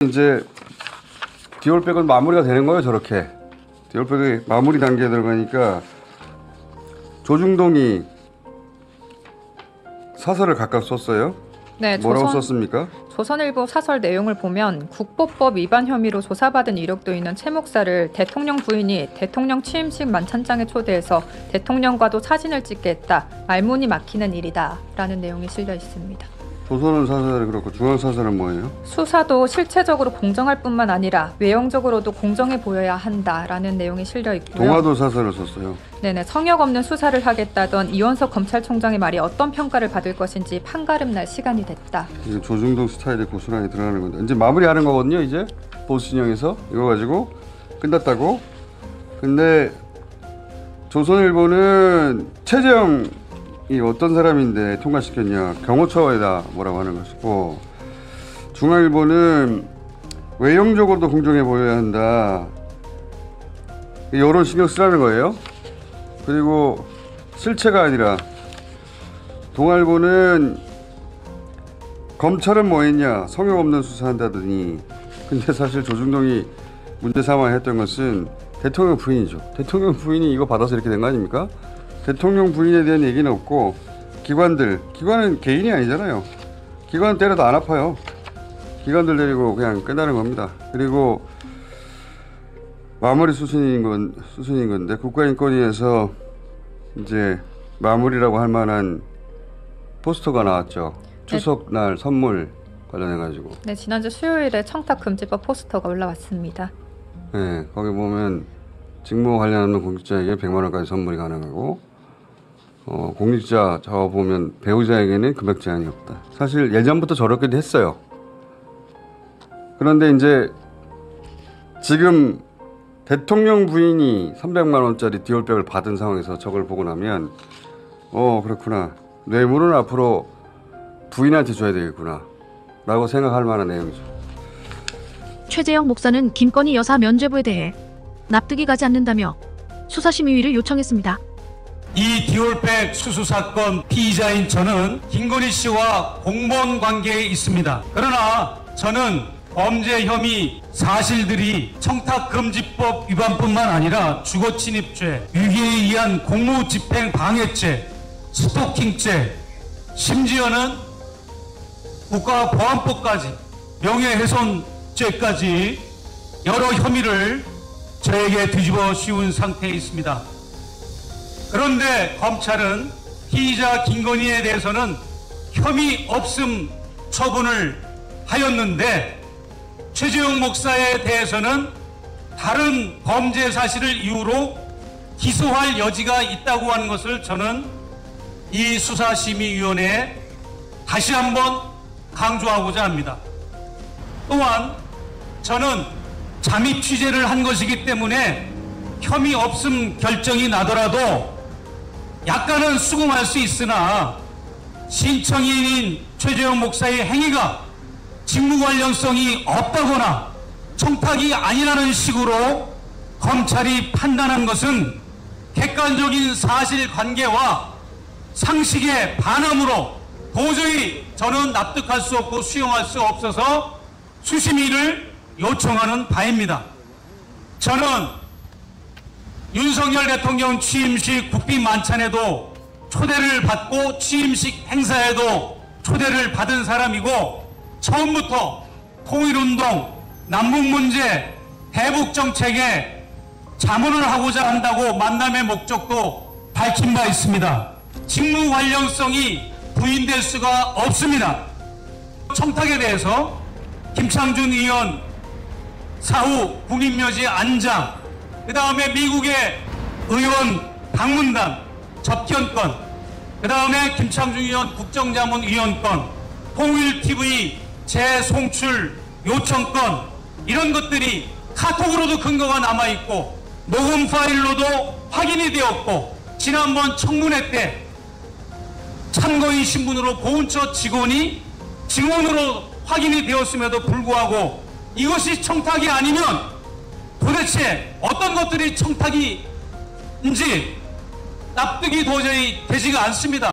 이제 디올백은 마무리가 되는 거예요, 저렇게. 디올백이 마무리 단계에 들어가니까 조중동이 사설을 각각 썼어요. 네, 뭐라고 썼습니까? 조선일보 사설 내용을 보면 국보법 위반 혐의로 조사받은 이력도 있는 최 목사를 대통령 부인이 대통령 취임식 만찬장에 초대해서 대통령과도 사진을 찍게 했다. 말문이 막히는 일이다. 라는 내용이 실려 있습니다. 조선은 사설이 그렇고 중앙사설은 뭐예요? 수사도 실체적으로 공정할 뿐만 아니라 외형적으로도 공정해 보여야 한다라는 내용이 실려 있고요. 동아도 사설을 썼어요. 네네, 성역 없는 수사를 하겠다던 이원석 검찰총장의 말이 어떤 평가를 받을 것인지 판가름 날 시간이 됐다. 이제 조중동 스타일이 고스란히 드러나는 건데 이제 마무리하는 거거든요. 이제 보수 진영에서 이거 가지고 끝났다고. 근데 조선일보는 최재형이 어떤 사람인데 통과시켰냐, 경호처에다 뭐라고 하는 것이고, 중앙일보는 외형적으로도 공정해 보여야 한다, 여론 신경 쓰라는 거예요. 그리고 실체가 아니라 동아일보는 검찰은 뭐 했냐, 성역 없는 수사한다더니. 근데 사실 조중동이 문제 삼아야 했던 것은 대통령 부인이죠. 대통령 부인이 이거 받아서 이렇게 된 거 아닙니까? 대통령 부인에 대한 얘기는 없고, 기관은 개인이 아니잖아요. 기관 때려도 안 아파요. 기관들 데리고 그냥 끝나는 겁니다. 그리고 마무리 수순인 건데, 국가인권위에서 이제 마무리라고 할 만한 포스터가 나왔죠. 추석날 선물 관련해가지고. 네, 지난주 수요일에 청탁금지법 포스터가 올라왔습니다. 네, 거기 보면 직무 관련하는 공직자에게 100만 원까지 선물이 가능하고, 공직자 보면 배우자에게는 금액 제한이 없다. 사실 예전부터 저렇게도 했어요. 그런데 이제 지금 대통령 부인이 300만 원짜리 디올백을 받은 상황에서 저걸 보고 나면 그렇구나, 뇌물은 앞으로 부인한테 줘야 되겠구나 라고 생각할 만한 내용이죠. 최재형 목사는 김건희 여사 면죄부에 대해 납득이 가지 않는다며 수사심의위를 요청했습니다. 이 디올백 수수 사건 피의자인 저는 김건희 씨와 공무원 관계에 있습니다. 그러나 저는 범죄 혐의 사실들이 청탁금지법 위반뿐만 아니라 주거침입죄, 유기에 의한 공무집행 방해죄, 스토킹죄, 심지어는 국가보안법까지, 명예훼손죄까지 여러 혐의를 저에게 뒤집어 씌운 상태에 있습니다. 그런데 검찰은 피의자 김건희에 대해서는 혐의 없음 처분을 하였는데, 최재형 목사에 대해서는 다른 범죄 사실을 이유로 기소할 여지가 있다고 하는 것을 저는 이 수사심의위원회에 다시 한번 강조하고자 합니다. 또한 저는 잠입 취재를 한 것이기 때문에 혐의 없음 결정이 나더라도 약간은 수긍할 수 있으나, 신청인인 최재형 목사의 행위가 직무 관련성이 없다거나 청탁이 아니라는 식으로 검찰이 판단한 것은 객관적인 사실관계와 상식의 반함으로 도저히 저는 납득할 수 없고 수용할 수 없어서 수심위를 요청하는 바입니다. 저는 윤석열 대통령 취임식 국빈 만찬에도 초대를 받고 취임식 행사에도 초대를 받은 사람이고, 처음부터 통일운동, 남북문제, 대북정책에 자문을 하고자 한다고 만남의 목적도 밝힌 바 있습니다. 직무 관련성이 부인될 수가 없습니다. 청탁에 대해서 김창준 의원 사후 국립묘지 안장, 그 다음에 미국의 의원 방문단 접견권, 그 다음에 김창준 의원 국정자문위원권, 통일TV 재송출 요청권, 이런 것들이 카톡으로도 근거가 남아있고 녹음 파일로도 확인이 되었고, 지난번 청문회 때 참고인 신분으로 보훈처 직원이 증언으로 확인이 되었음에도 불구하고 이것이 청탁이 아니면 도대체 어떤 것들이 청탁인지 납득이 도저히 되지가 않습니다.